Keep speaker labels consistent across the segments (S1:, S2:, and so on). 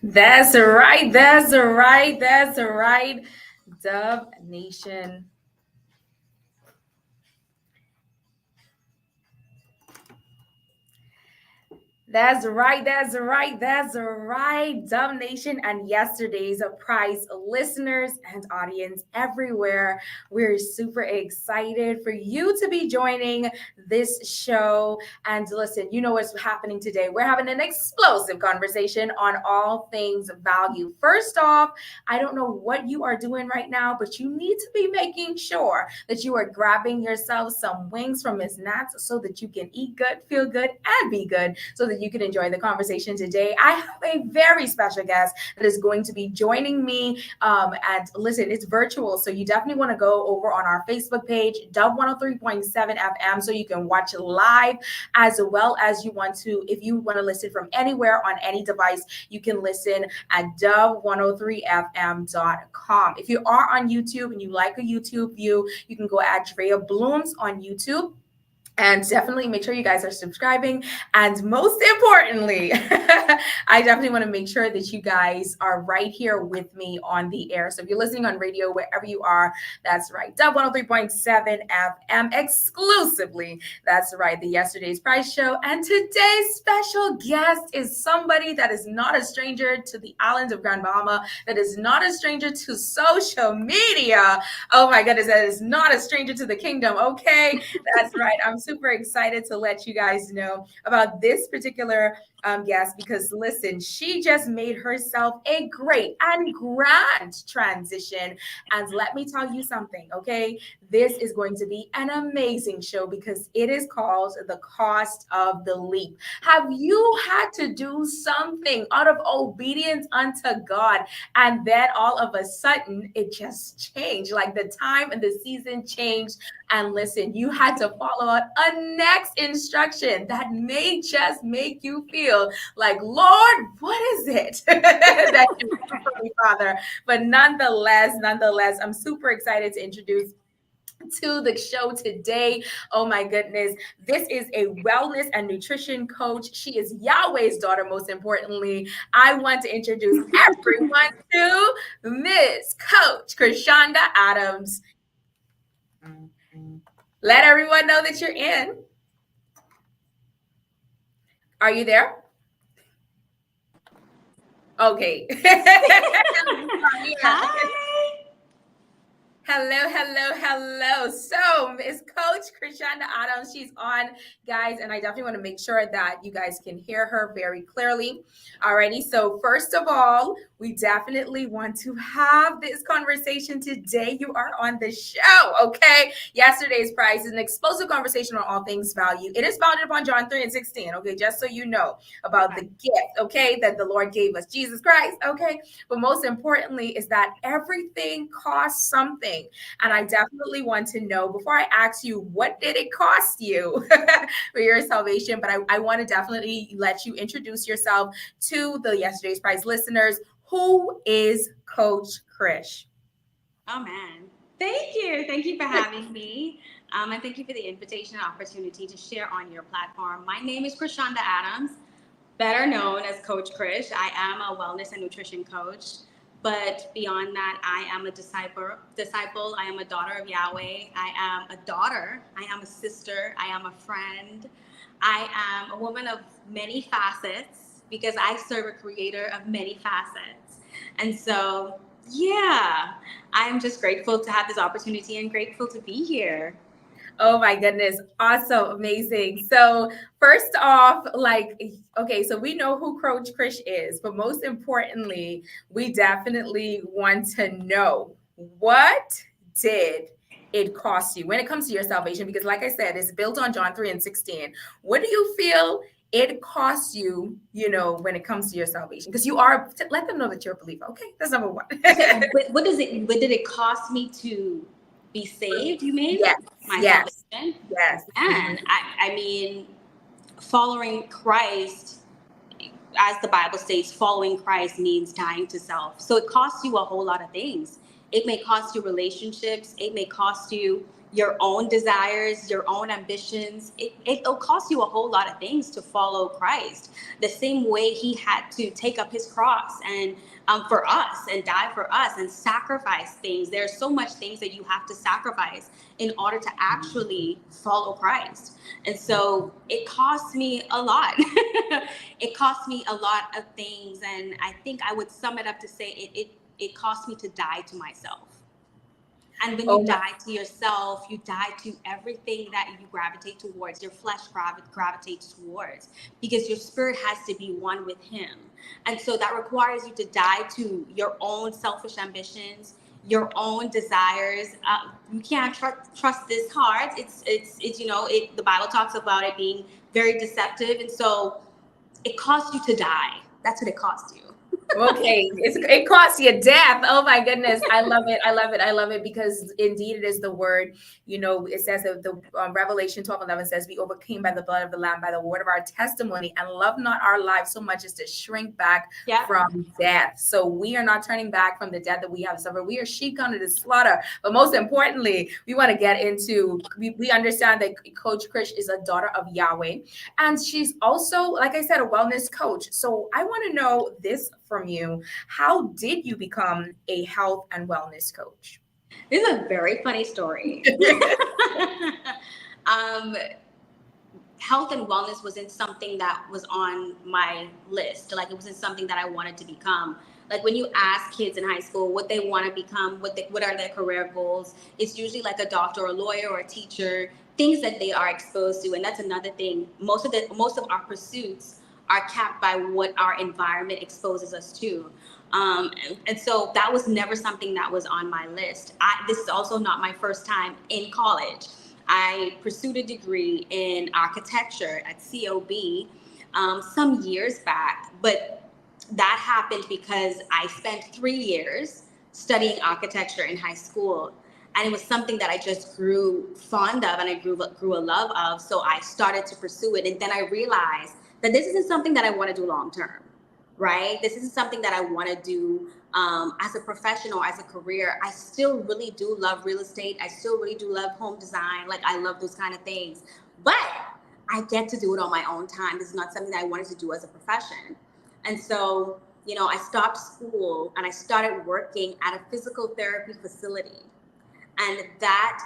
S1: That's right. That's right. That's right. Dove Nation. That's right. That's right. That's right. Dove Nation and yesterday's prize listeners and audience everywhere. We're super excited for you to be joining this show. And listen, you know what's happening today. We're having an explosive conversation on all things value. First off, I don't know what you are doing right now, but you need to be making sure that you are grabbing yourself some wings from Miss Nats so that you can eat good, feel good, and be good so that you can enjoy the conversation today. I have a very special guest that is going to be joining me. And listen, it's virtual, so you definitely want to go over on our Facebook page, Dove 103.7 FM, so you can watch live, as well as you want to, if you want to listen from anywhere on any device, you can listen at dove103fm.com. If you are on YouTube and you like a YouTube view, you can go at Draya Blooms on YouTube. And definitely make sure you guys are subscribing. And most importantly, I definitely want to make sure that you guys are right here with me on the air. So if you're listening on radio, wherever you are, that's right. Dove 103.7 FM exclusively. That's right. The Yesterday's Prize Show. And today's special guest is somebody that is not a stranger to the islands of Grand Bahama, that is not a stranger to social media. Oh my goodness, that is not a stranger to the kingdom. Okay, that's right. I'm super excited to let you guys know about this particular guest because listen, she just made herself a great and grand transition. And let me tell you something, okay? This is going to be an amazing show because it is called The Cost of the Leap. Have you had to do something out of obedience unto God and then all of a sudden it just changed? Like the time and the season changed. And listen, you had to follow a next instruction that may just make you feel like, Lord, what is it that you want from me, Father? But nonetheless, I'm super excited to introduce to the show today. Oh my goodness. This is a wellness and nutrition coach. She is Yahweh's daughter, most importantly. I want to introduce everyone to Miss Coach Chryshawnda Adams. Let everyone know that you're in. Are you there? Okay.
S2: Hi.
S1: Hello. So, Miss Coach Chryshawnda Adams, she's on, guys, and I definitely want to make sure that you guys can hear her very clearly. Alrighty. So, first of all, we definitely want to have this conversation today. You are on the show, okay? Yesterday's prize is an explosive conversation on all things value. It is founded upon John 3:16, okay? Just so you know about the gift, okay, that the Lord gave us, Jesus Christ, okay? But most importantly is that everything costs something. And I definitely want to know, before I ask you, what did it cost you for your salvation? But I want to definitely let you introduce yourself to the Yesterday's Prize listeners. Who is Coach Krish?
S2: Oh, man. Thank you. Thank you for having me. And thank you for the invitation and opportunity to share on your platform. My name is Chryshawnda Adams, better known as Coach Krish. I am a wellness and nutrition coach. But beyond that, I am a disciple. I am a daughter of Yahweh. I am a daughter. I am a sister. I am a friend. I am a woman of many facets because I serve a creator of many facets. And so, yeah, I'm just grateful to have this opportunity and grateful to be here.
S1: Oh my goodness. Awesome. Amazing. So first off, okay, so we know who Coach Krish is, but most importantly, we definitely want to know, what did it cost you when it comes to your salvation? Because like I said, it's built on John 3:16. What do you feel it costs you, when it comes to your salvation? Because let them know that you're a believer. Okay, that's number one.
S2: What did it cost me to be saved, you mean?
S1: Yes.
S2: My
S1: Yes.
S2: salvation?
S1: Yes.
S2: And I mean, following Christ, as the Bible states, following Christ means dying to self. So it costs you a whole lot of things. It may cost you relationships. It may cost you your own desires, your own ambitions. It'll cost you a whole lot of things to follow Christ. The same way he had to take up his cross and for us and die for us and sacrifice things. There's so much things that you have to sacrifice in order to actually follow Christ. And so it cost me a lot. It cost me a lot of things. And I think I would sum it up to say it cost me to die to myself. And when
S1: Oh
S2: you
S1: my.
S2: die to yourself, you die to everything that you gravitate towards, your flesh gravitates towards, because your spirit has to be one with him. And so that requires you to die to your own selfish ambitions, your own desires. You can't trust this heart. It's the Bible talks about it being very deceptive. And so it costs you to die. That's what it costs you.
S1: Okay, it costs you death. Oh my goodness, I love it. I love it. I love it because indeed it is the word. It says that the Revelation 12:11 says, "We overcame by the blood of the Lamb, by the word of our testimony, and love not our lives so much as to shrink back
S2: Yeah.
S1: from death." So we are not turning back from the death that we have suffered. We are sheep under the slaughter. But most importantly, we want to get into. We understand that Coach Krish is a daughter of Yahweh, and she's also, like I said, a wellness coach. So I want to know this from you. How did you become a health and wellness coach?
S2: This is a very funny story. um, Health and wellness wasn't something that was on my list. Like, it wasn't something that I wanted to become. Like, when you ask kids in high school what they want to become, what are their career goals, it's usually like a doctor or a lawyer or a teacher, things that they are exposed to. And that's another thing. Most of our pursuits are capped by what our environment exposes us to. And so that was never something that was on my list. This is also not my first time in college. I pursued a degree in architecture at COB some years back, but that happened because I spent 3 years studying architecture in high school. And it was something that I just grew fond of and I grew a love of. So I started to pursue it. And then I realized that this isn't something that I want to do long term, right? This isn't something that I want to do as a professional, as a career. I still really do love real estate. I still really do love home design. Like, I love those kind of things. But I get to do it on my own time. This is not something that I wanted to do as a profession. And so, I stopped school and I started working at a physical therapy facility. And that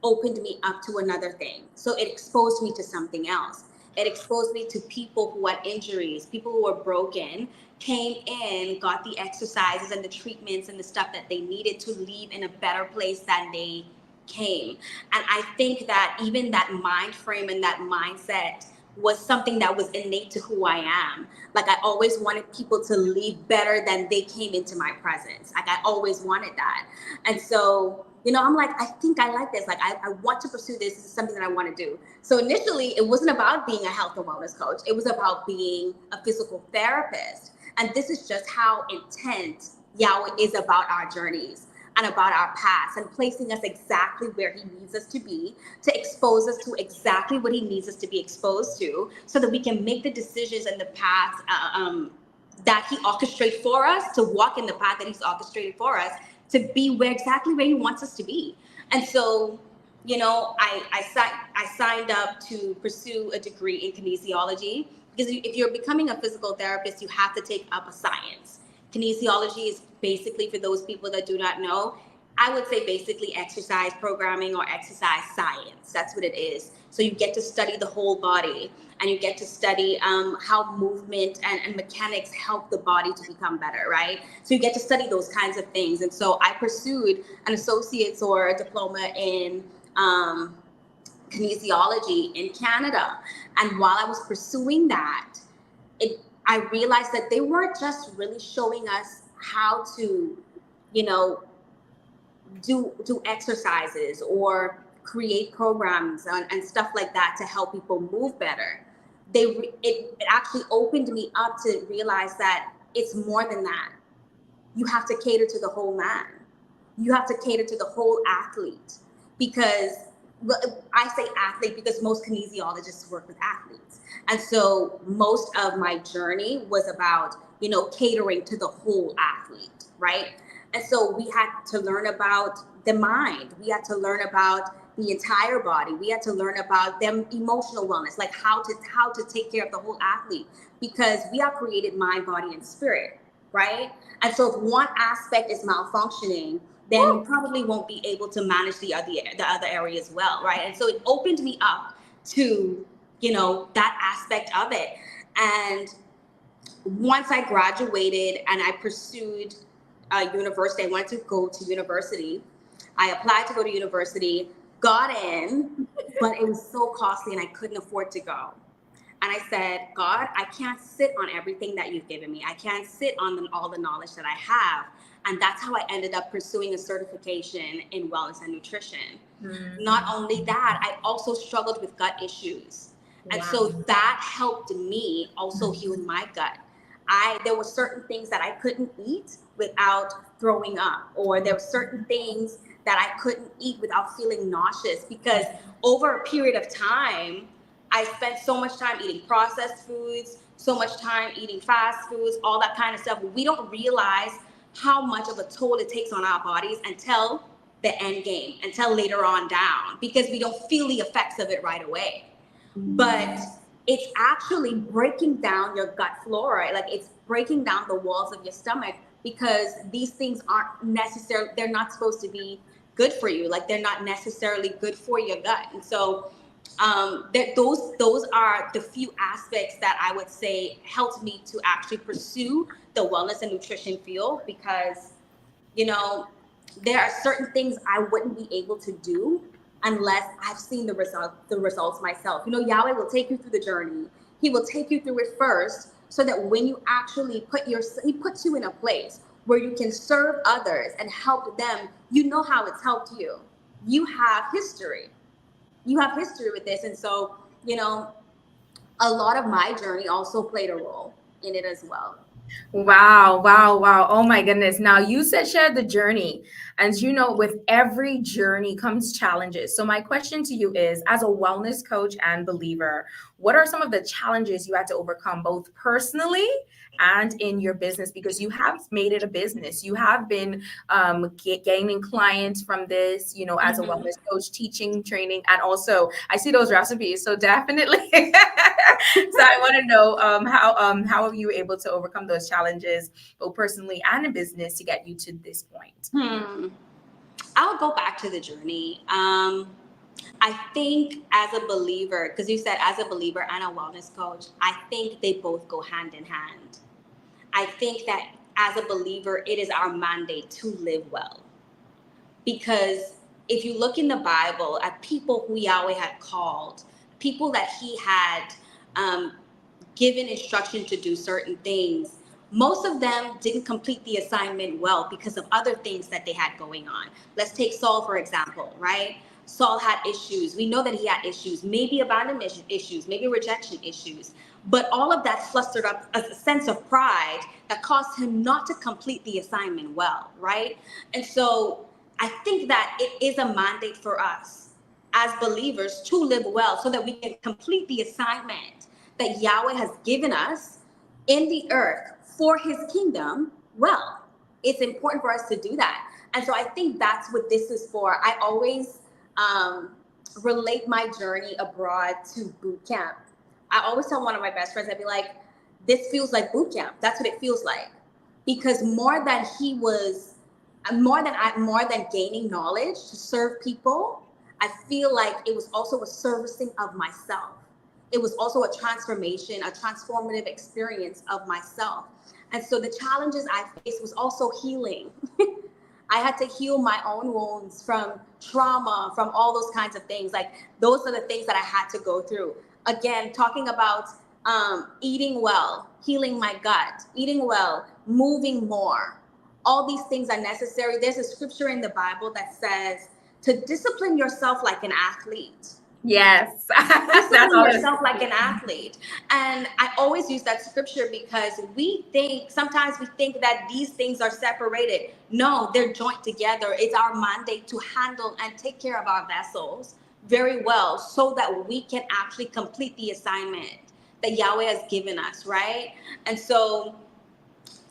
S2: opened me up to another thing. So it exposed me to something else. It exposed me to people who had injuries, people who were broken, came in, got the exercises and the treatments and the stuff that they needed to leave in a better place than they came. And I think that even that mind frame and that mindset was something that was innate to who I am. Like, I always wanted people to leave better than they came into my presence. Like, I always wanted that. And so, I'm like, I think I like this. Like, I want to pursue this. This is something that I want to do. So initially, it wasn't about being a health and wellness coach. It was about being a physical therapist. And this is just how intent Yahweh is about our journeys and about our past, and placing us exactly where he needs us to be, to expose us to exactly what he needs us to be exposed to, so that we can make the decisions and the path that he orchestrated for us, to walk in the path that he's orchestrated for us, to be exactly where he wants us to be. And so, I signed up to pursue a degree in kinesiology, because if you're becoming a physical therapist, you have to take up a science. Kinesiology is basically, for those people that do not know, I would say basically exercise programming or exercise science. That's what it is. So you get to study the whole body, and you get to study how movement and mechanics help the body to become better, right? So you get to study those kinds of things. And so I pursued an associate's or a diploma in kinesiology in Canada. And while I was pursuing that, I realized that they weren't just really showing us how to, do exercises or create programs and stuff like that to help people move better. It actually opened me up to realize that it's more than that. You have to cater to the whole man. You have to cater to the whole athlete, because I say athlete because most kinesiologists work with athletes. And so most of my journey was about, catering to the whole athlete, right? And so we had to learn about the mind. We had to learn about the entire body. We had to learn about them emotional wellness, like how to take care of the whole athlete, because we are created mind, body, and spirit, right? And so if one aspect is malfunctioning, then you probably won't be able to manage the other areas well, right? And so it opened me up to, that aspect of it. And once I graduated and I pursued university, I wanted to go to university. I applied to go to university, got in, but it was so costly and I couldn't afford to go. And I said, God, I can't sit on everything that you've given me. I can't sit on all the knowledge that I have. And that's how I ended up pursuing a certification in wellness and nutrition.
S1: Mm.
S2: Not only that, I also struggled with gut issues. And
S1: Wow.
S2: so that helped me also heal my gut. There were certain things that I couldn't eat without throwing up, or there were certain things that I couldn't eat without feeling nauseous, because over a period of time, I spent so much time eating processed foods, so much time eating fast foods, all that kind of stuff. We don't realize how much of a toll it takes on our bodies until the end game, until later on down, because we don't feel the effects of it right away. But it's actually breaking down your gut flora. Like, it's breaking down the walls of your stomach, because these things aren't necessarily, they're not supposed to be good for you. Like, they're not necessarily good for your gut. And so those are the few aspects that I would say helped me to actually pursue the wellness and nutrition field, because you know there are certain things I wouldn't be able to do unless I've seen the results myself. Yahweh will take you through the journey. He will take you through it first, so that when you actually he puts you in a place where you can serve others and help them, how it's helped you. You have history. With this. And so, a lot of my journey also played a role in it as well.
S1: Wow, wow, wow. Oh my goodness. Now you said share the journey. And with every journey comes challenges. So my question to you is, as a wellness coach and believer, what are some of the challenges you had to overcome both personally and in your business? Because you have made it a business. You have been gaining clients from this, as a
S2: Mm-hmm.
S1: wellness coach, teaching, training, and also I see those recipes. So definitely. So I want to know how are you able to overcome those challenges, both personally and in business, to get you to this point?
S2: I'll go back to the journey. I think as a believer, because you said as a believer and a wellness coach, I think they both go hand in hand. I think that as a believer, it is our mandate to live well. Because if you look in the Bible at people who Yahweh had called, people that he had um, given instruction to do certain things, most of them didn't complete the assignment well because of other things that they had going on. Let's take Saul, for example, right? Saul had issues. We know that he had issues, maybe abandonment issues, maybe rejection issues. But all of that flustered up a sense of pride that caused him not to complete the assignment well, right? And so I think that it is a mandate for us as believers to live well, so that we can complete the assignment that Yahweh has given us in the earth for his kingdom well. It's important for us to do that. And so I think that's what this is for. I always um, relate my journey abroad to boot camp. I always tell one of my best friends, I'd be like, this feels like boot camp. That's what it feels like. Because more than gaining knowledge to serve people, I feel like it was also a servicing of myself. It was also a transformation, a transformative experience of myself. And so the challenges I faced was also healing. I had to heal my own wounds from trauma, from all those kinds of things. Like, those are the things that I had to go through. Again, talking about eating well, healing my gut, eating well, moving more. All these things are necessary. There's a scripture in the Bible that says to discipline yourself like an athlete.
S1: Yes, that's
S2: Discipline
S1: all. It
S2: yourself like an athlete. And I always use that scripture because sometimes we think that these things are separated. No, they're joined together. It's our mandate to handle and take care of our vessels very well so that we can actually complete the assignment that Yahweh has given us, right? And so,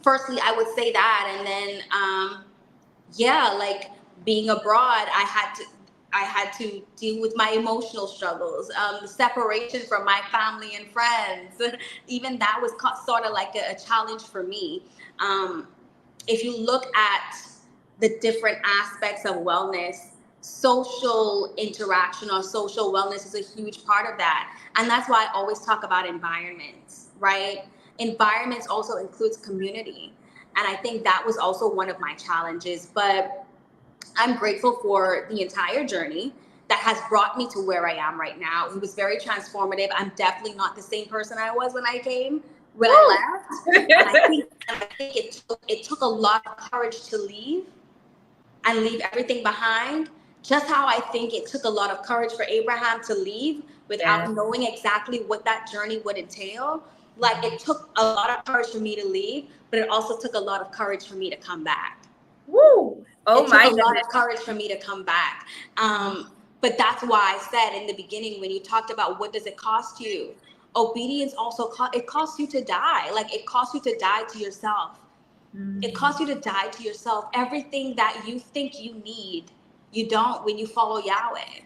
S2: firstly, I would say that. And then, yeah, like being abroad, I had to deal with my emotional struggles, the separation from my family and friends. Even that was sort of like a challenge for me. Um, if you look at the different aspects of wellness, social interaction or social wellness is a huge part of that. And that's why I always talk about environments, right? Environments also includes community. And I think that was also one of my challenges. But I'm grateful for the entire journey that has brought me to where I am right now. It was very transformative. I'm definitely not the same person I was when I came, when I left. And I think it took a lot of courage to leave and leave everything behind. Just how I think it took a lot of courage for Abraham to leave
S1: Yes.
S2: without knowing exactly what that journey would entail. Like, it took a lot of courage for me to leave, but it also took a lot of courage for me to come back.
S1: Woo. Oh
S2: It took
S1: my
S2: a lot
S1: goodness.
S2: of courage for me to come back. But that's why I said in the beginning, when you talked about what does it cost you, obedience also it costs you to die. Like, it costs you to die to yourself. It costs you to die to yourself. Everything that you think you need, you don't when you follow Yahweh.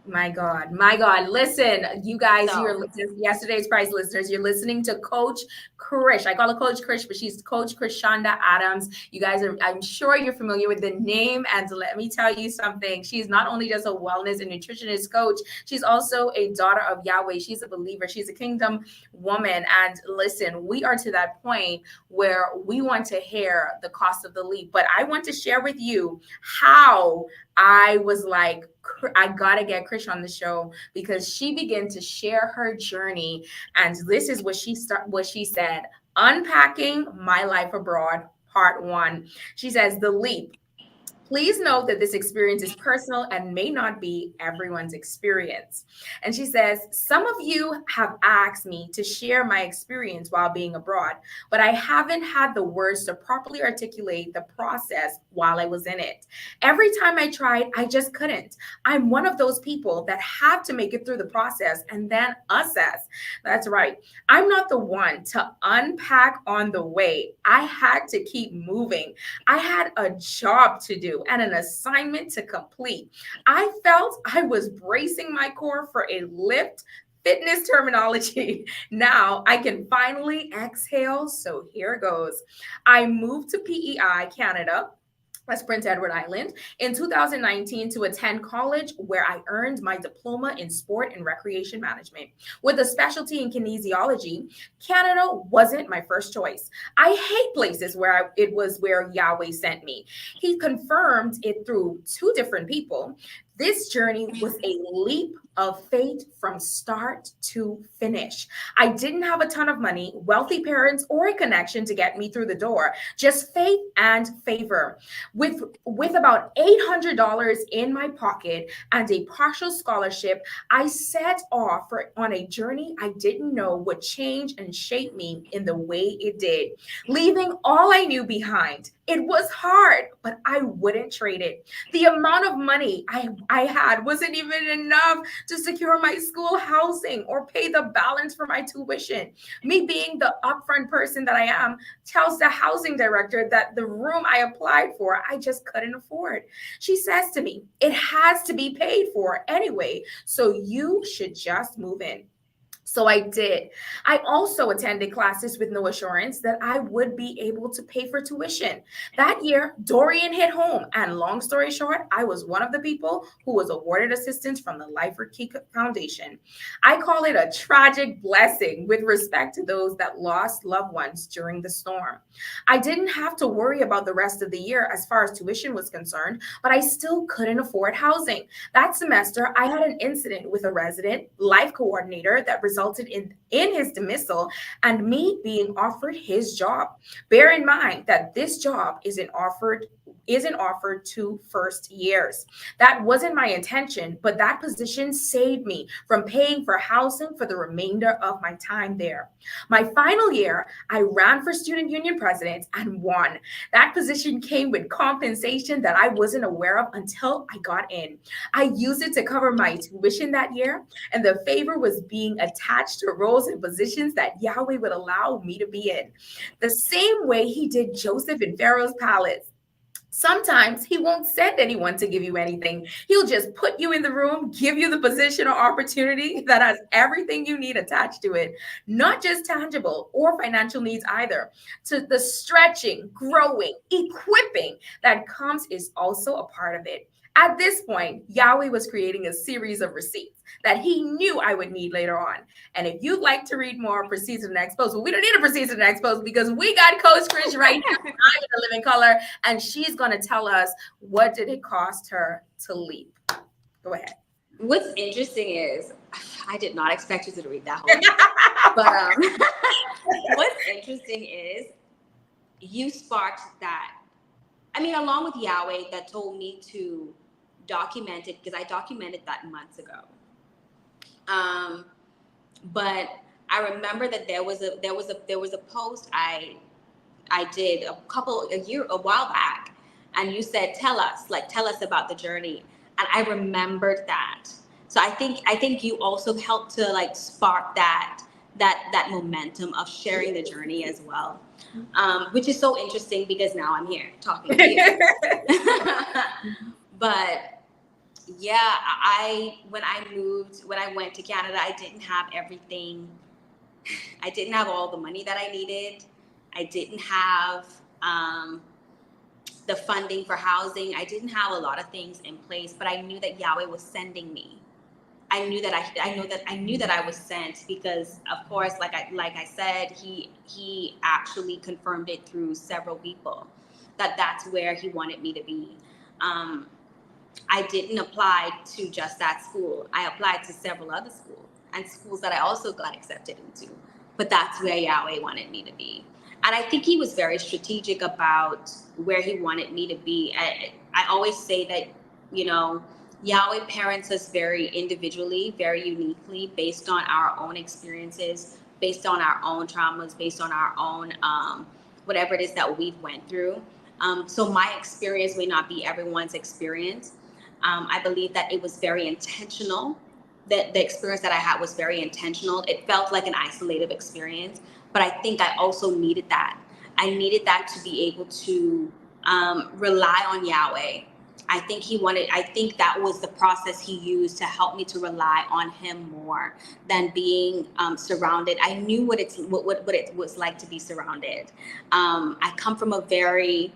S1: My God, my God. Listen, you guys,
S2: So,
S1: you're yesterday's prize listeners. You're listening to Coach Krish. I call her Coach Krish, but she's Coach Chryshawnda Adams. You guys are, I'm sure you're familiar with the name. And let me tell you something. She's not only just a wellness and nutritionist coach, she's also a daughter of Yahweh. She's a believer. She's a kingdom woman. And listen, we are to that point where we want to hear the cost of the leap. But I want to share with you how I was like, I gotta get Krish on the show because she began to share her journey, and this is what she said. Unpacking my life abroad, part one. She says the leap. Please note that this experience is personal and may not be everyone's experience. And she says, some of you have asked me to share my experience while being abroad, but I haven't had the words to properly articulate the process while I was in it. Every time I tried, I just couldn't. I'm one of those people that have to make it through the process and then assess. That's right. I'm not the one to unpack on the way. I had to keep moving. I had a job to do and an assignment to complete. I felt I was bracing my core for a lift. Fitness terminology. Now I can finally exhale. So here goes. I moved to PEI, Canada. That's Prince Edward Island, in 2019 to attend college where I earned my diploma in sport and recreation management. With a specialty in kinesiology, Canada wasn't my first choice. I hate places where it was where Yahweh sent me. He confirmed it through two different people. This journey was a leap of faith from start to finish. I didn't have a ton of money, wealthy parents, or a connection to get me through the door, just faith and favor. With about $800 in my pocket and a partial scholarship, I set off on a journey I didn't know would change and shape me in the way it did, leaving all I knew behind. It was hard, but I wouldn't trade it. The amount of money I had wasn't even enough to secure my school housing or pay the balance for my tuition. Me being the upfront person that I am, tells the housing director that the room I applied for, I just couldn't afford. She says to me, it has to be paid for anyway, so you should just move in. So I did. I also attended classes with no assurance that I would be able to pay for tuition. That year, Dorian hit home. And long story short, I was one of the people who was awarded assistance from the Life for Key Foundation. I call it a tragic blessing with respect to those that lost loved ones during the storm. I didn't have to worry about the rest of the year as far as tuition was concerned, but I still couldn't afford housing. That semester, I had an incident with a resident life coordinator that resulted in his dismissal and me being offered his job. Bear in mind that this job isn't offered to first years. That wasn't my intention, but that position saved me from paying for housing for the remainder of my time there. My final year, I ran for student union president and won. That position came with compensation that I wasn't aware of until I got in. I used it to cover my tuition that year, and the favor was being attached to roles and positions that Yahweh would allow me to be in. The same way he did Joseph in Pharaoh's palace. Sometimes he won't send anyone to give you anything. He'll just put you in the room, give you the position or opportunity that has everything you need attached to it, not just tangible or financial needs either. To the stretching, growing, equipping that comes is also a part of it. At this point, Yahweh was creating a series of receipts that he knew I would need later on. And if you'd like to read more, proceed to the next post. Well, we don't need to proceed to the next post because we got Coach Chris right now. I'm in a living color, and she's going to tell us what did it cost her to leap. Go ahead.
S2: What's interesting is I did not expect you to read that whole thing. But what's interesting is you sparked that. I mean, along with Yahweh that told me to document it, because I documented that months ago. But I remember that there was a post I did a while back, and you said, tell us about the journey. And I remembered that. So I think you also helped to like spark that momentum of sharing the journey as well. Which is so interesting because now I'm here talking to you. But yeah, when I went to Canada, I didn't have everything. I didn't have all the money that I needed. I didn't have the funding for housing. I didn't have a lot of things in place, but I knew that Yahweh was sending me. I knew that I was sent because, of course, like I said, he actually confirmed it through several people that's where he wanted me to be. I didn't apply to just that school. I applied to several other schools and schools that I also got accepted into. But that's where Yahweh wanted me to be. And I think he was very strategic about where he wanted me to be. I always say that, Yahweh parents us very individually, very uniquely, based on our own experiences, based on our own traumas, based on our own whatever it is that we've went through. So my experience may not be everyone's experience. I believe that it was very intentional. That the experience that I had was very intentional. It felt like an isolated experience, but I think I also needed that. I needed that to be able to rely on Yahweh. I think that was the process he used to help me to rely on him more than being surrounded. I knew what it was like to be surrounded. I come from a very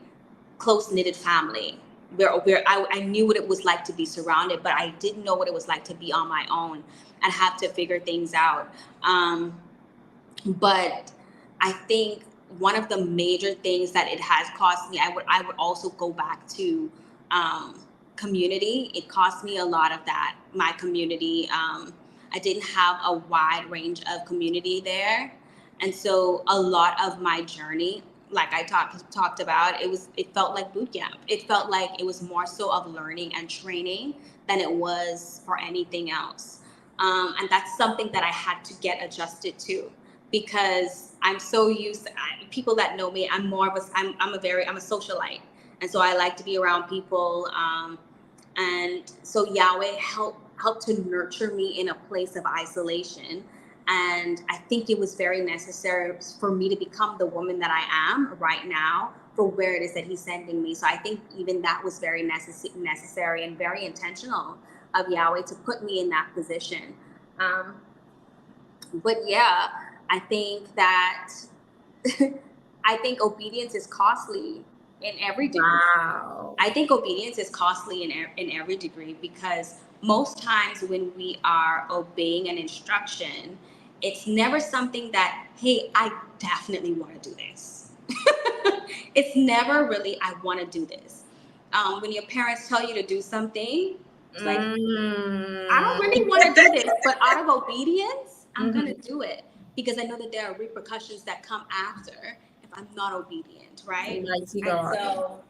S2: close-knitted family where I knew what it was like to be surrounded, but I didn't know what it was like to be on my own and have to figure things out. But I think one of the major things that it has cost me, I would also go back to community. It cost me a lot of that. My community, I didn't have a wide range of community there. And so a lot of my journey, like I talked about, it felt like boot camp. It felt like it was more so of learning and training than it was for anything else. And that's something that I had to get adjusted to, because I'm so used to people that know me. I'm a socialite. And so I like to be around people. And so Yahweh helped to nurture me in a place of isolation. And I think it was very necessary for me to become the woman that I am right now for where it is that he's sending me. So I think even that was very necessary and very intentional of Yahweh to put me in that position. But yeah, I think that obedience is costly in every degree.
S1: Wow.
S2: I think obedience is costly in every degree, because most times when we are obeying an instruction, it's never something that, hey, I definitely want to do this. It's never really, I want to do this. When your parents tell you to do something, it's like, I don't really want to do this, but out of obedience, I'm going to do it because I know that there are repercussions that come after if I'm not obedient, right?
S1: Mighty
S2: And
S1: God.
S2: so,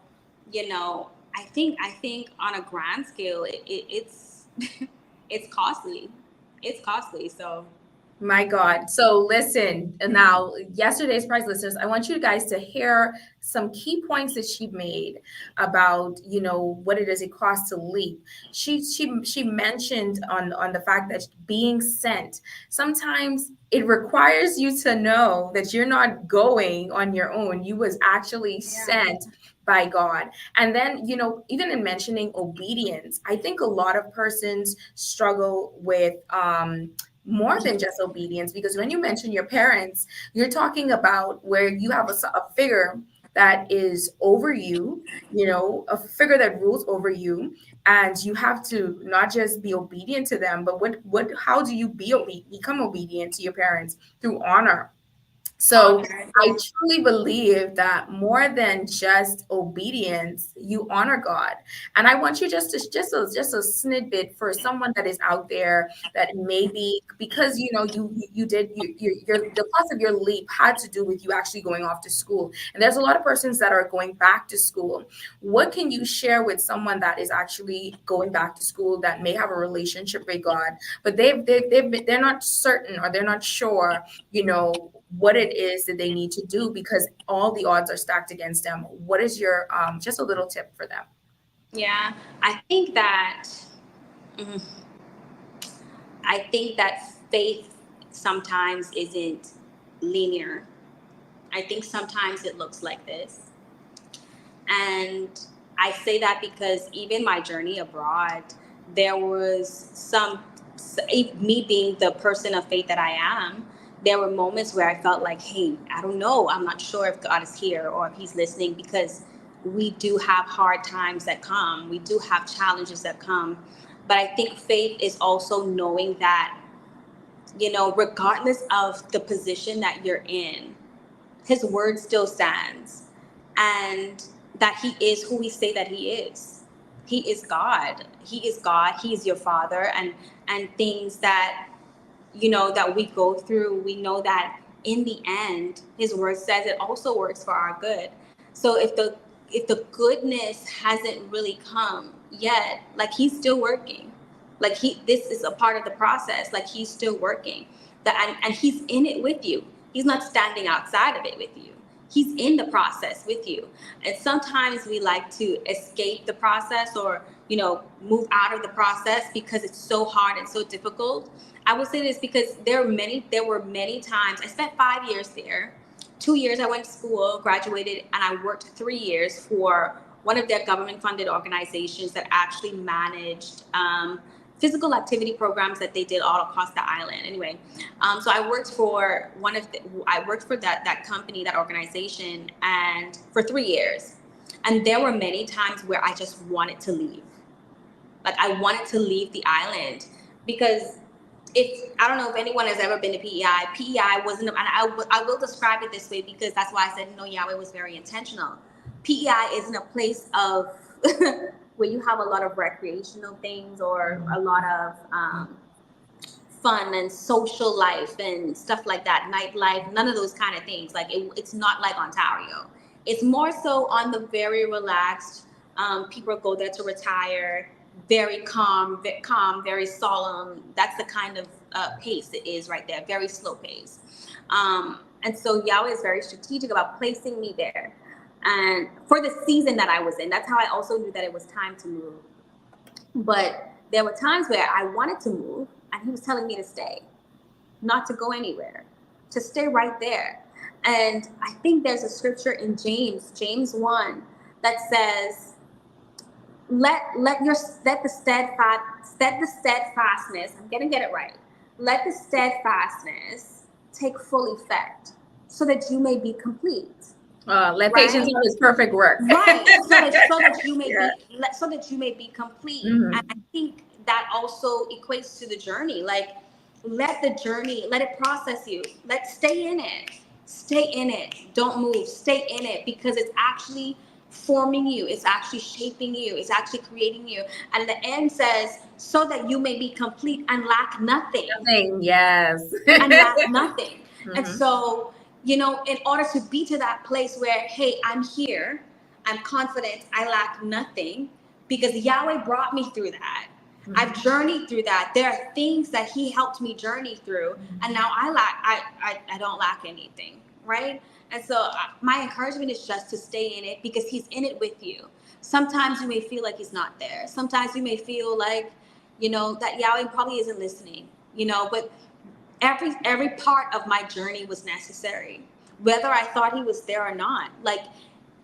S2: I think on a grand scale, it's it's costly. It's costly. So
S1: My God. So listen, now yesterday's prize listeners, I want you guys to hear some key points that she made about, what it costs to leap. She mentioned on the fact that being sent, sometimes it requires you to know that you're not going on your own. You was actually sent by God. And then, even in mentioning obedience, I think a lot of persons struggle with more than just obedience, because when you mention your parents, you're talking about where you have a figure that is over you, a figure that rules over you, and you have to not just be obedient to them, but how do you become obedient to your parents? Through honor. So
S2: honor,
S1: I
S2: yeah.
S1: truly believe that more than just obedience, you honor God. And I want you just a snippet for someone that is out there that maybe, because the cost of your leap had to do with you actually going off to school. And there's a lot of persons that are going back to school. What can you share with someone that is actually going back to school, that may have a relationship with God, but they're not certain, or they're not sure, what it is that they need to do, because all the odds are stacked against them? What is your just a little tip for them?
S2: Yeah, I think that mm, I think that faith sometimes isn't linear. I think sometimes it looks like this. And I say that because even my journey abroad, there was me being the person of faith that I am, there were moments where I felt like, hey, I don't know. I'm not sure if God is here or if he's listening, because we do have hard times that come. We do have challenges that come. But I think faith is also knowing that, regardless of the position that you're in, his word still stands, and that he is who we say that he is. He is God. He is God. He is your father. And things that, that we go through, we know that in the end, his word says it also works for our good. So if the goodness hasn't really come yet, like, he's still working. Like, this is a part of the process. Like, he's still working. And he's in it with you. He's not standing outside of it with you. He's in the process with you. And sometimes we like to escape the process, or, move out of the process because it's so hard and so difficult. I will say this because there were many times. I spent 5 years there. 2 years I went to school, graduated, and I worked 3 years for one of their government funded organizations that actually managed physical activity programs that they did all across the island. Anyway, so I worked for that company, that organization, and for 3 years. And there were many times where I just wanted to leave. Like, I wanted to leave the island because I don't know if anyone has ever been to PEI. PEI wasn't, and I will describe it this way because that's why I said, Yahweh was very intentional. PEI isn't a place of where you have a lot of recreational things or a lot of fun and social life and stuff like that, nightlife, none of those kind of things. Like, it's not like Ontario. It's more so on the very relaxed. People go there to retire. Very calm, very solemn. That's the kind of pace it is right there. Very slow pace. And so Yahweh is very strategic about placing me there. And for the season that I was in, that's how I also knew that it was time to move. But there were times where I wanted to move, and he was telling me to stay, not to go anywhere, to stay right there. And I think there's a scripture in James 1, that says, let the steadfastness, I'm gonna get it right. Let the steadfastness take full effect, so that you may be complete.
S1: Let patience
S2: Right?
S1: have its perfect work.
S2: Right. So that you may
S1: Yeah.
S2: be complete. And I
S1: Mhm.
S2: think that also equates to the journey. Like, let the journey, let it process you. Stay in it. Stay in it. Don't move. Stay in it, because it's actually forming you. It's actually shaping you. It's actually creating you. And the end says, so that you may be complete and lack nothing.
S1: Nothing. Yes.
S2: And lack nothing. And
S1: Mhm.
S2: so, in order to be to that place where, hey, I'm here, I'm confident, I lack nothing, because Yahweh brought me through that. I've
S1: Mhm.
S2: journeyed through that. There are things that He helped me journey through, and now I don't lack anything, right? And so, my encouragement is just to stay in it, because He's in it with you. Sometimes you may feel like He's not there. Sometimes you may feel like, that Yahweh probably isn't listening. But every part of my journey was necessary, whether I thought He was there or not. Like,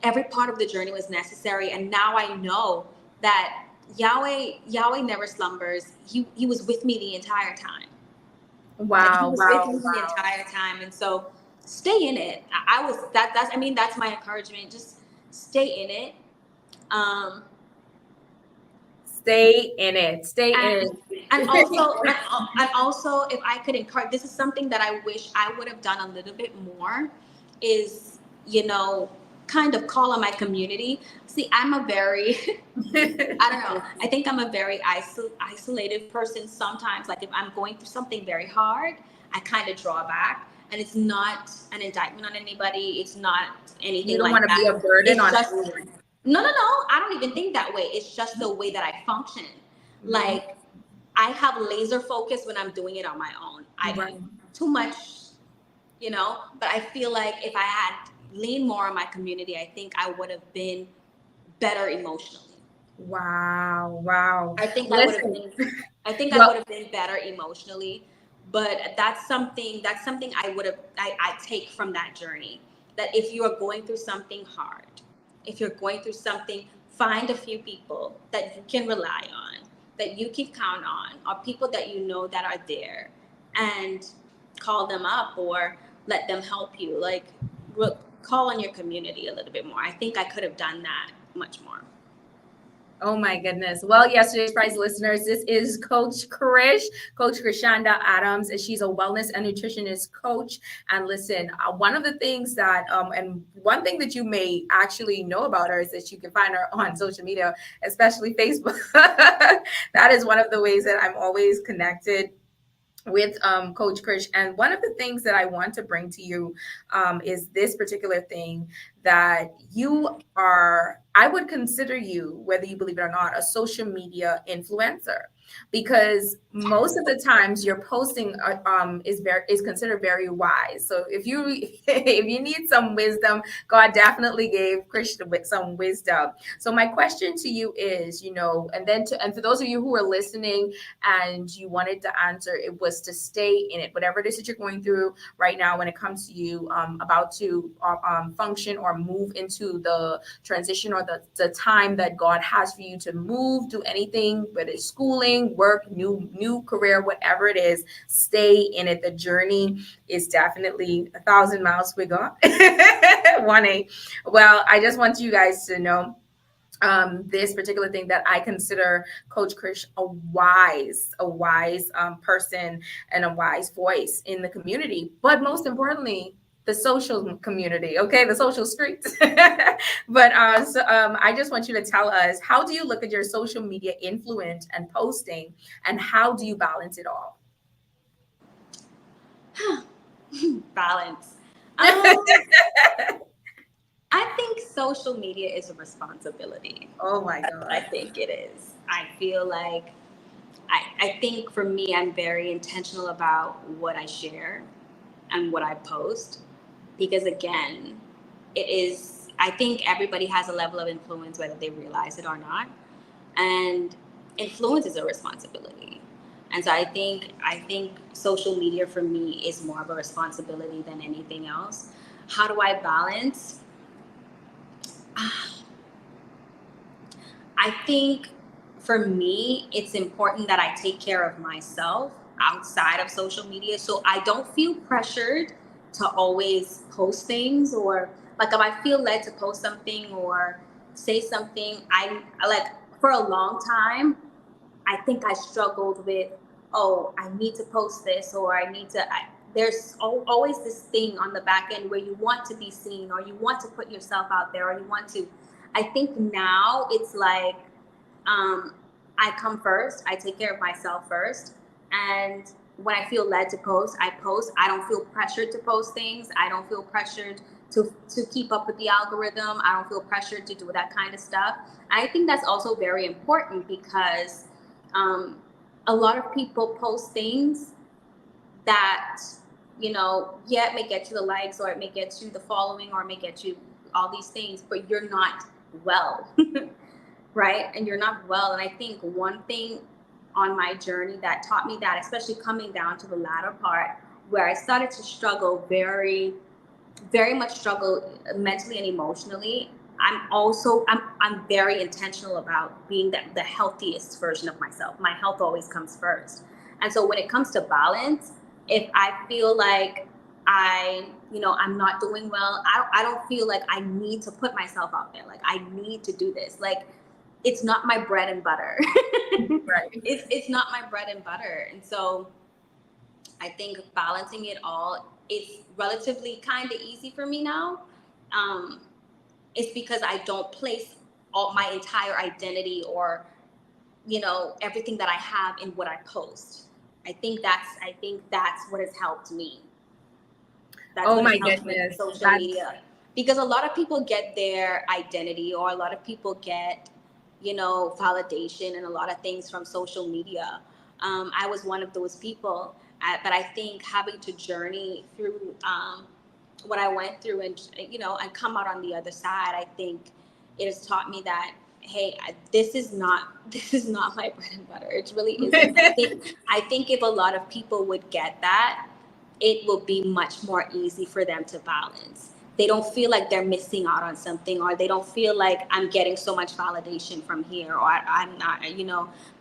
S2: every part of the journey was necessary, and now I know that Yahweh never slumbers. He was with me the entire time. Like, He
S1: Wow.
S2: was with
S1: Wow.
S2: me the
S1: Wow.
S2: entire time. And so, stay in it. I was that's my encouragement. Just stay in it. um
S1: Stay in it. Stay
S2: and
S1: in
S2: and also
S1: it.
S2: and also, if I could encourage, this is something that I wish I would have done a little bit more, is, kind of call on my community. See, I'm a very I don't know, I think I'm a very isolated person sometimes. Like, if I'm going through something very hard, I kind of draw back. And it's not an indictment on anybody, it's not
S1: You
S2: anything
S1: don't
S2: like
S1: want to be a
S2: that.
S1: burden
S2: It's
S1: on
S2: just,
S1: anyone.
S2: no, I don't even think that way. It's just the way that I function.
S1: Mhm.
S2: Like, I have laser focus when I'm doing it on my own.
S1: Right.
S2: Too much, but I feel like if I had leaned more on my community, I think I would have been better emotionally.
S1: Wow. Wow.
S2: I think I would have
S1: Listen.
S2: been I think I would
S1: Well,
S2: have been better emotionally. But that's something I take from that journey. That if you are going through something hard, if you're going through something, find a few people that you can rely on, that you can count on, or people that you know that are there, and call them up or let them help you. Like, call on your community a little bit more. I think I could have done that much more.
S1: oh my goodness. Well, yesterday's prize listeners, this is Coach Chryshawnda Adams, and she's a wellness and nutritionist coach. And listen, one of the things that, and one thing that you may actually know about her is that you can find her on social media, especially Facebook. That is one of the ways that I'm always connected with Coach Krish. And one of the things that I want to bring to you is this particular thing that you are, I would consider you, whether you believe it or not, a social media influencer. Because most of the times your posting is considered very wise. So if you if you need some wisdom, God definitely gave Christian with some wisdom. So my question to you is, and for those of you who are listening and you wanted to answer, it was to stay in it. Whatever it is that you're going through right now, when it comes to you about to function or move into the transition or the time that God has for you to move, do anything, whether it's schooling, work, new career, whatever it is, stay in it. The journey is definitely 1,000 miles we got. 1A. Well, I just want you guys to know this particular thing that I consider Coach Krish a wise person and a wise voice in the community, but most importantly, the social community, okay, the social streets. But I just want you to tell us, how do you look at your social media influence and posting, and how do you balance it all?
S2: Balance. Um, I think social media is a responsibility.
S1: Oh my
S2: That's what I
S1: God.
S2: think it is. I feel like I think for me, I'm very intentional about what I share and what I post, because again, I think everybody has a level of influence, whether they realize it or not. And influence is a responsibility. And so I think social media for me is more of a responsibility than anything else. How do I balance? I think for me, it's important that I take care of myself outside of social media. So I don't feel pressured to always post things, or like if I feel led to post something or say something, like, for a long time, I think I struggled with, oh, I need to post this, or I need to. There's always this thing on the back end where you want to be seen, or you want to put yourself out there, or you want to. I think now it's like, I come first. I take care of myself first. And when I feel led to post, I post. I don't feel pressured to post things. I don't feel pressured to keep up with the algorithm. I don't feel pressured to do that kind of stuff. I think that's also very important because um, a lot of people post things that, yeah, it may get you the likes, or it may get you the following, or it may get you all these things, but you're not well. Right? And you're not well. And I think one thing on my journey that taught me that, especially coming down to the latter part, where I started to struggle very, very much struggle mentally and emotionally. I'm very intentional about being the healthiest version of myself. My health always comes first. And so when it comes to balance, if I feel like I'm not doing well, I don't feel like I need to put myself out there. Like, I need to do this. Like, it's not my bread and butter.
S1: Right.
S2: It's not my bread and butter. And so I think balancing it all is relatively kind of easy for me now. Um, it's because I don't place all my entire identity, or everything that I have in what I post. I think that's what has helped me. That's
S1: Oh
S2: what has
S1: my
S2: helped me with
S1: goodness.
S2: social
S1: That's
S2: media, because a lot of people get their identity, or a lot of people get validation and a lot of things from social media. I was one of those people, but I think having to journey through what I went through, and come out on the other side, I think it has taught me that, hey, this is not this is not my bread and butter. It really isn't. I think if a lot of people would get that, it will be much more easy for them to balance. They don't feel like they're missing out on something, or they don't feel like I'm getting so much validation from here, or I'm not,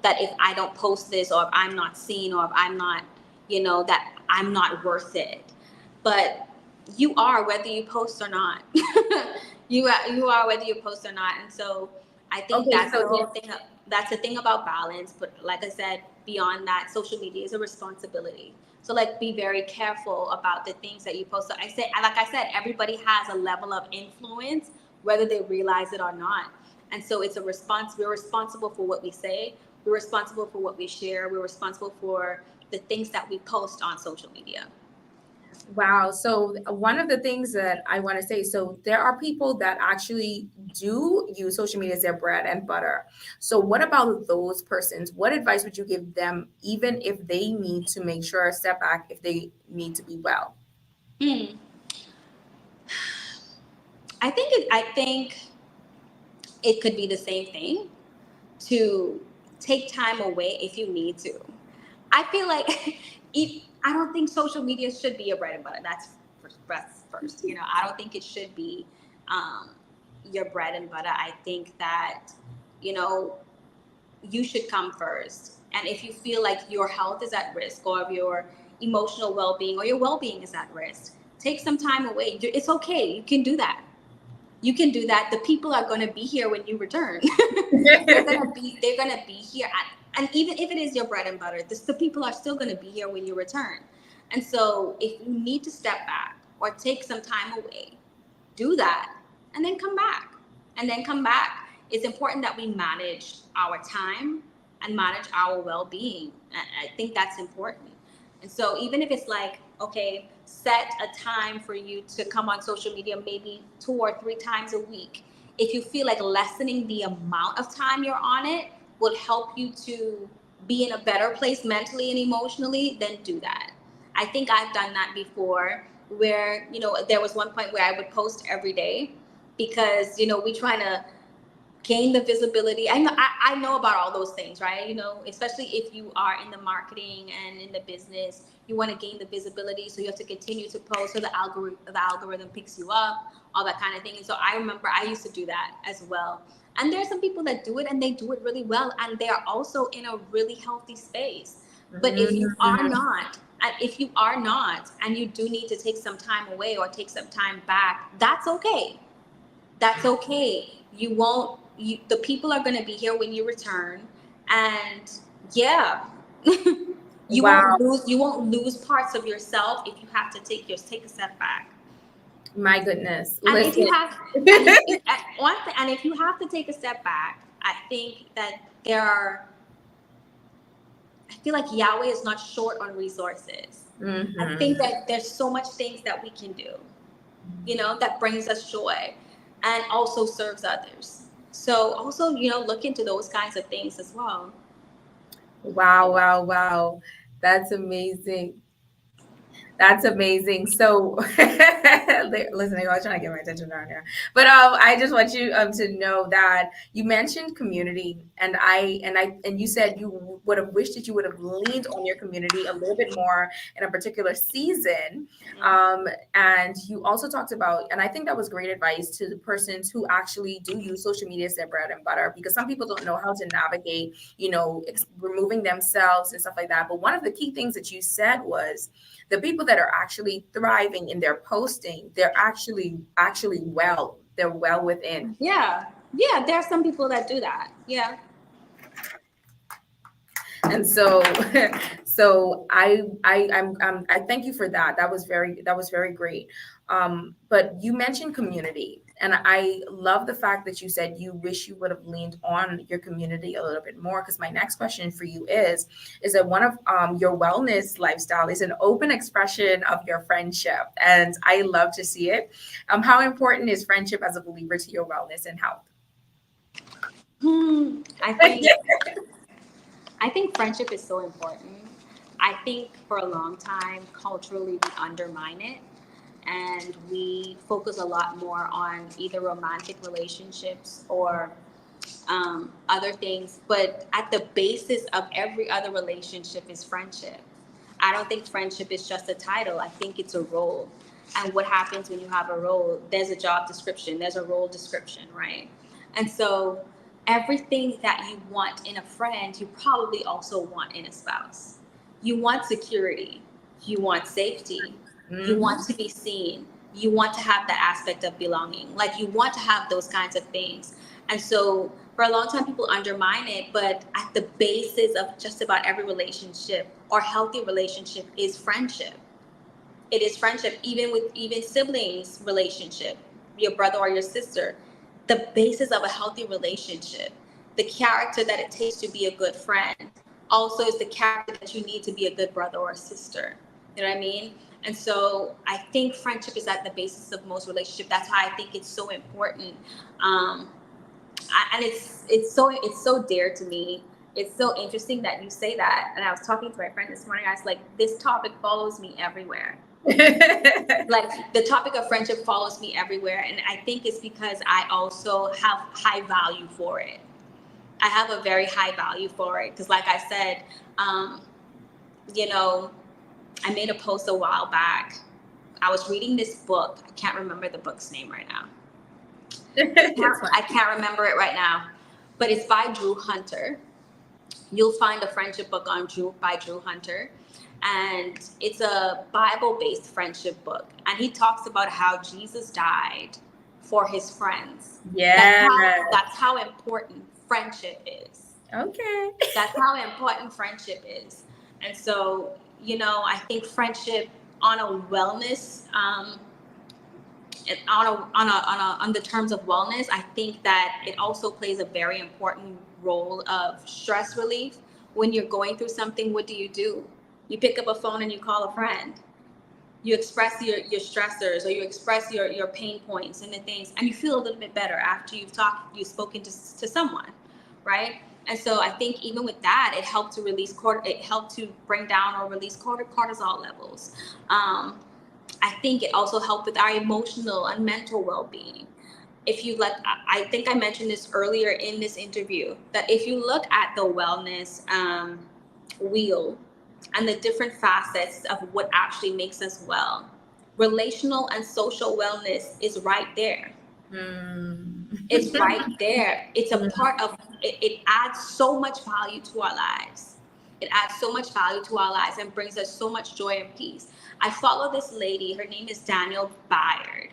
S2: that if I don't post this, or if I'm not seen, or if I'm not, that I'm not worth it. But you are, whether you post or not. You are whether you post or not. And so I think
S1: okay.
S2: that's
S1: So
S2: the whole thing. That's the thing about balance. But like I said, beyond that, social media is a responsibility. So, like, be very careful about the things that you post. So like I said, everybody has a level of influence, whether they realize it or not. And so it's a response. We're responsible for what we say. We're responsible for what we share. We're responsible for the things that we post on social media.
S1: wow. So one of the things that I want to say, so there are people that actually do use social media as their bread and butter. So what about those persons? What advice would you give them, even if they need to make sure a step back, if they need to be well?
S2: Hmm. I think it could be the same thing, to take time away if you need to. I feel like I don't think social media should be your bread and butter. That's first. I don't think it should be um, your bread and butter. I think that you know you should come first. And if you feel like your health is at risk, or if your emotional well-being or your well-being is at risk, take some time away. It's okay. You can do that. You can do that. The people are going to be here when you return. They're going to be here and even if it is your bread and butter, the people are still going to be here when you return. And so if you need to step back or take some time away, do that, and then come back. It's important that we manage our time and manage our well-being. I think that's important. And so even if it's like, okay, set a time for you to come on social media maybe 2 or 3 times a week. If you feel like lessening the amount of time you're on it will help you to be in a better place mentally and emotionally, then do that. I think I've done that before, where there was one point where I would post every day, because we trying to gain the visibility. I know about all those things, right? Especially if you are in the marketing and in the business, you want to gain the visibility, so you have to continue to post so the algorithm picks you up, all that kind of thing. And so I remember I used to do that as well. And there are some people that do it, and they do it really well, and they are also in a really healthy space. But if you are
S1: Mm,
S2: not, and you do need to take some time away or take some time back, that's okay. That's okay. The people are going to be here when you return. And yeah, you
S1: wow.
S2: won't lose parts of yourself if you have to take a step back.
S1: My goodness.
S2: And if
S1: Listen.
S2: you have, and one thing, and if you have to take a step back, I think that I feel like Yahweh is not short on resources. I think that there's so much things that we can do, that brings us joy and also serves others. So also, look into those kinds of things as well.
S1: Wow, wow, wow. That's amazing. That's amazing. So, listen, I was trying to get my attention down here, but I just want you to know that you mentioned community, and you said you would have wished that you would have leaned on your community a little bit more in a particular season, and you also talked about, and I think that was great advice to the persons who actually do use social media as their bread and butter, because some people don't know how to navigate, removing themselves and stuff like that. But one of the key things that you said was the people that are actually thriving in their posting, they're actually well, they're well within.
S2: Yeah, there are some people that do that. Yeah.
S1: And so so I thank you for that. That was very great. But you mentioned community, and I love the fact that you said you wish you would have leaned on your community a little bit more, because my next question for you is that one of your wellness lifestyle is an open expression of your friendship, and I love to see it. How important is friendship as a believer to your wellness and health?
S2: I think friendship is so important. I think for a long time, culturally, we undermine it and we focus a lot more on either romantic relationships or other things. But at the basis of every other relationship is friendship. I don't think friendship is just a title, I think it's a role. And what happens when you have a role? There's a job description, there's a role description, right? And so everything that you want in a friend, you probably also want in a spouse. You want security, you want safety, you want to be seen, you want to have the aspect of belonging. Like you want to have those kinds of things. And so for a long time, people undermine it, but at the basis of just about every relationship or healthy relationship is friendship. It is friendship, even siblings relationship, your brother or your sister. The basis of a healthy relationship, the character that it takes to be a good friend, also is the character that you need to be a good brother or sister. You know what I mean? And so I think friendship is at the basis of most relationships. That's why I think it's so important. And it's so dear to me. It's so interesting that you say that. And I was talking to my friend this morning. I was like, this topic follows me everywhere. Like the topic of friendship follows me everywhere, and I think it's because I also have high value for it. I have a very high value for it because, like I said, you know, I made a post a while back. I was reading this book. I can't remember the book's name right now. I can't remember it right now, but it's by Drew Hunter. You'll find a friendship book by Drew Hunter, and it's a Bible-based friendship book. And he talks about how Jesus died for his friends.
S1: Yeah.
S2: That's how important friendship is.
S1: Okay.
S2: That's how important friendship is. And so, I think friendship on a wellness, on the terms of wellness, I think that it also plays a very important role of stress relief. When you're going through something, what do? You pick up a phone and you call a friend. You express your stressors, or you express your pain points and the things, and you feel a little bit better after you've spoken to someone, right? And so I think even with that, it helped to bring down or release cortisol levels. I think it also helped with our emotional and mental well-being. I think I mentioned this earlier in this interview, that if you look at the wellness wheel and the different facets of what actually makes us well, relational and social wellness is right there. It's right there. It's a part of it. It adds so much value to our lives. It adds so much value to our lives and brings us so much joy and peace. I follow this lady. Her name is Danielle Bayard.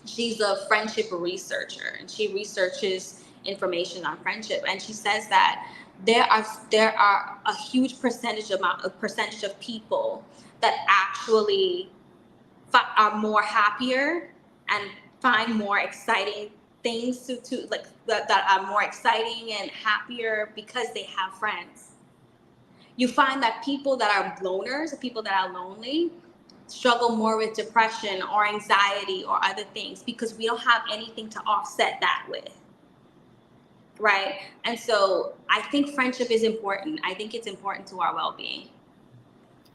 S2: She's a friendship researcher, and she researches information on friendship. And she says that there are a huge percentage of people that actually are more happier and find more exciting things to like that are more exciting and happier because they have friends. You find that people that are loners, people that are lonely, struggle more with depression or anxiety or other things because we don't have anything to offset that with. Right? And so I think friendship is important. I think it's important to our well-being.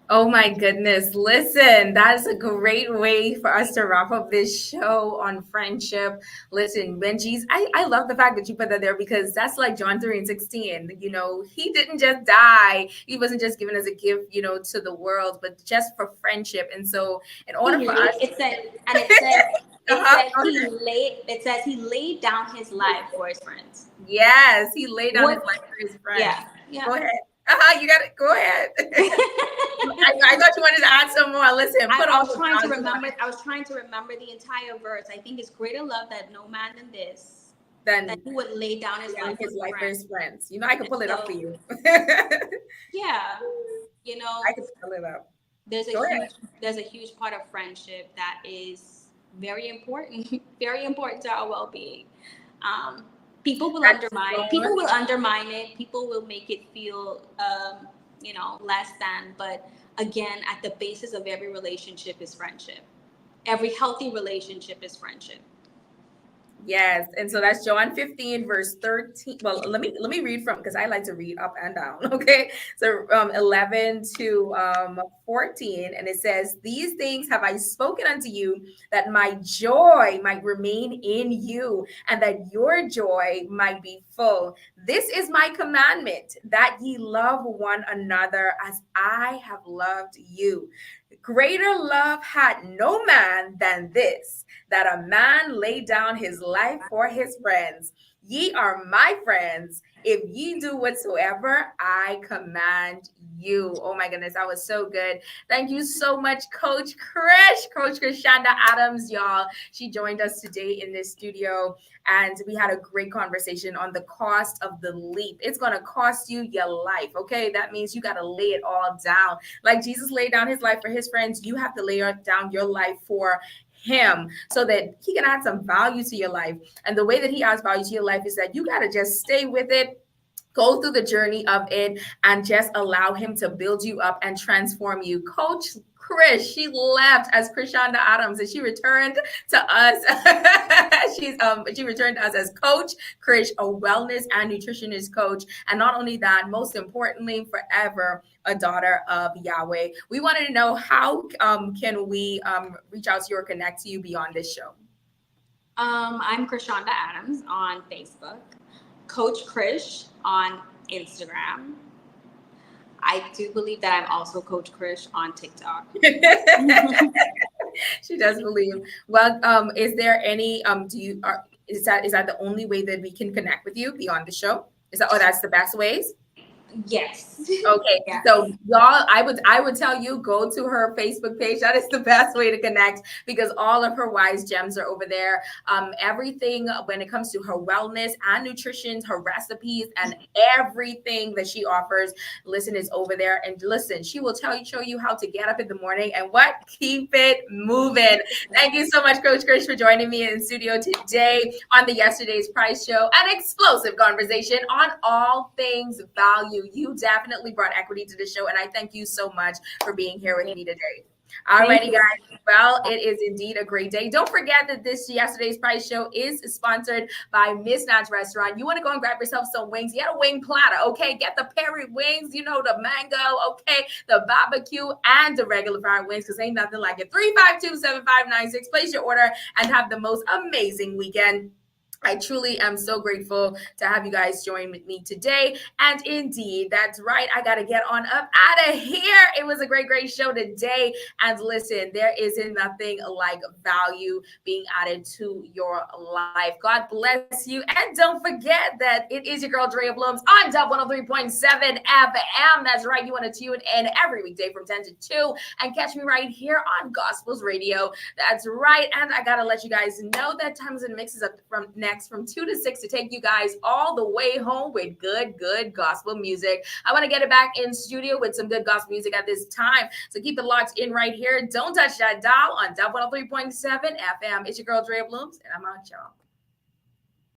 S1: Oh my goodness. Listen, that is a great way for us to wrap up this show on friendship. Listen, Benji's, I love the fact that you put that there because that's like John 3 and 16. You know, he didn't just die. He wasn't just given as a gift, you know, to the world, but just for friendship. And so in order for us
S2: it says he laid down his life for his friends.
S1: Yes, he laid down his life for his friends.
S2: Yeah.
S1: Go ahead. You got it. Go ahead. I thought you wanted to add some more. Listen,
S2: I was trying to remember the entire verse. I think it's greater love that no man than this. That he would lay down his life
S1: for his friends. You know, I can pull it up for you.
S2: Yeah. You know,
S1: I can pull it up.
S2: There's a huge part of friendship that is very important to our well-being. People will undermine it. People will make it feel, less than. But again, at the basis of every relationship is friendship. Every healthy relationship is friendship.
S1: Yes, and so that's John 15, verse 13. Well, let me read from because I like to read up and down. Okay, so 11 to 14, and it says, "These things have I spoken unto you, that my joy might remain in you, and that your joy might be full. This is my commandment, that ye love one another as I have loved you. Greater love had no man than this, that a man lay down his life for his friends. Ye are my friends if ye do whatsoever I command you." Oh my goodness, that was so good. Thank you so much, Coach Chryshawnda Adams, y'all. She joined us today in this studio, and we had a great conversation on the cost of the leap. It's going to cost you your life, okay? That means you got to lay it all down. Like Jesus laid down his life for his friends, you have to lay down your life for him so that he can add some value to your life. And the way that he adds value to your life is that you got to just stay with it, go through the journey of it, and just allow him to build you up and transform you. Coach Chris, she left as Chryshawnda Adams, and she returned to us. She returned to us as Coach Chris, a wellness and nutritionist coach, and not only that, most importantly, forever a daughter of Yahweh. We wanted to know how can we reach out to you or connect to you beyond this show.
S2: I'm Chryshawnda Adams on Facebook, Coach Chris on Instagram. I do believe that I'm also Coach Chris on TikTok.
S1: She does believe. Well, is there any is that the only way that we can connect with you beyond the show? That's the best ways?
S2: Yes.
S1: Okay.
S2: Yes.
S1: So y'all, I would tell you, go to her Facebook page. That is the best way to connect because all of her wise gems are over there. Everything when it comes to her wellness and nutrition, her recipes, and everything that she offers, listen, is over there. And listen, she will show you how to get up in the morning and keep it moving. Thank you so much, Coach Chris, for joining me in studio today on the Yesterday's Price Show, an explosive conversation on all things value. You definitely brought equity to the show, and I thank you so much for being here with me today. Alrighty, guys. Well, it is indeed a great day. Don't forget that this Yesterday's Price Show is sponsored by Miss Nat's Restaurant. You want to go and grab yourself some wings? Get a wing platter, okay? Get the peri wings, the mango, okay? The barbecue and the regular fried wings, because ain't nothing like it. 352-7596. Place your order and have the most amazing weekend. I truly am so grateful to have you guys join with me today. And indeed, that's right. I got to get on up out of here. It was a great show today. And listen, there isn't nothing like value being added to your life. God bless you. And don't forget that it is your girl, Draya Blooms, on Dub 103.7 FM. That's right. You want to tune in every weekday from 10 to 2 and catch me right here on Gospels Radio. That's right. And I got to let you guys know that Times and Mixes up from next next from 2 to 6 to take you guys all the way home with good gospel music. I want to get it back in studio with some good gospel music at this time. So keep the locked in right here. Don't touch that dial on Dub 103.7 FM. It's your girl, Draya Blooms, and I'm out, y'all.